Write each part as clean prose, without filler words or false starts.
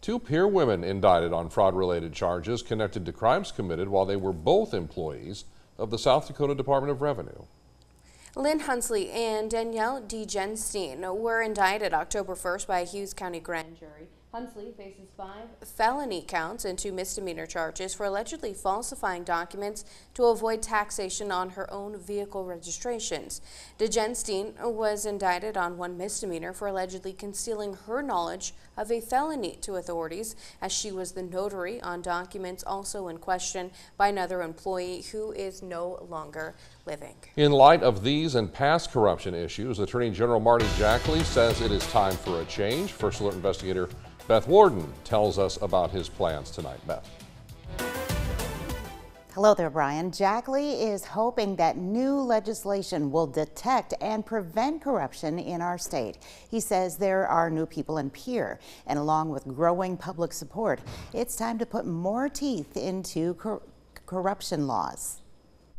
Two peer women indicted on fraud-related charges connected to crimes committed while they were both employees of the South Dakota Department of Revenue. Lynn Hunsley and Danielle Genstein were indicted October 1st by a Hughes County grand jury. Hunsley faces 5 felony counts and 2 misdemeanor charges for allegedly falsifying documents to avoid taxation on her own vehicle registrations. DeGenstein was indicted on 1 misdemeanor for allegedly concealing her knowledge of a felony to authorities, as she was the notary on documents also in question by another employee who is no longer living. In light of these and past corruption issues, Attorney General Marty Jackley says it is time for a change. First Alert investigator Beth Warden tells us about his plans tonight. Beth. Hello there, Brian. Jackley is hoping that new legislation will detect and prevent corruption in our state. He says there are new people in Pierre, and along with growing public support, it's time to put more teeth into corruption laws.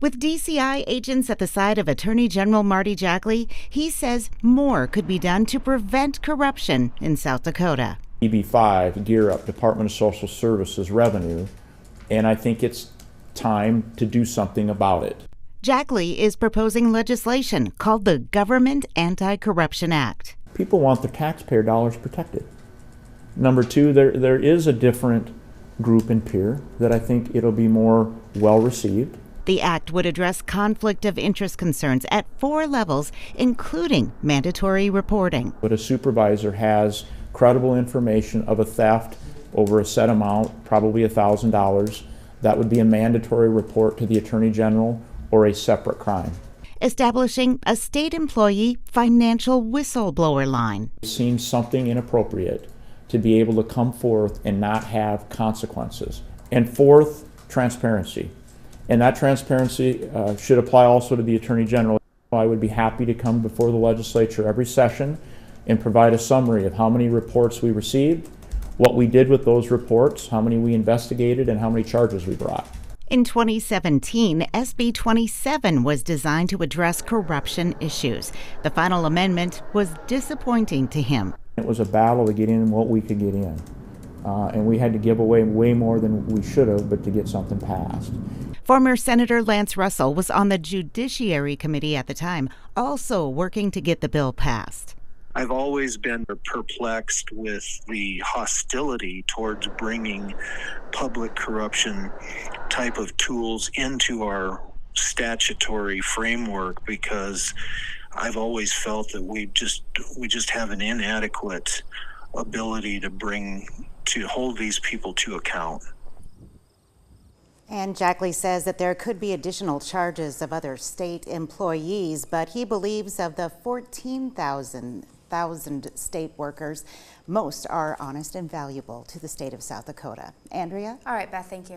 With DCI agents at the side of Attorney General Marty Jackley, he says more could be done to prevent corruption in South Dakota. EB5, Gear Up, Department of Social Services revenue, and I think it's time to do something about it. Jackley is proposing legislation called the Government Anti-Corruption Act. People want their taxpayer dollars protected. Number two, there is a different group in Pierre that I think it'll be more well received. The act would address conflict of interest concerns at 4 levels, including mandatory reporting. But a supervisor has credible information of a theft over a set amount, probably $1,000, that would be a mandatory report to the Attorney General or a separate crime. Establishing a state employee financial whistleblower line. It seems something inappropriate to be able to come forth and not have consequences. And fourth, transparency. And that transparency should apply also to the Attorney General. I would be happy to come before the legislature every session and provide a summary of how many reports we received, what we did with those reports, how many we investigated, and how many charges we brought. In 2017, SB 27 was designed to address corruption issues. The final amendment was disappointing to him. It was a battle to get in what we could get in. And we had to give away way more than we should have, but to get something passed. Former Senator Lance Russell was on the Judiciary Committee at the time, also working to get the bill passed. I've always been perplexed with the hostility towards bringing public corruption type of tools into our statutory framework, because I've always felt that we just have an inadequate ability to hold these people to account. And Jackley says that there could be additional charges of other state employees, but he believes of the 14,000 state workers, most are honest and valuable to the state of South Dakota. Andrea? All right, Beth, thank you.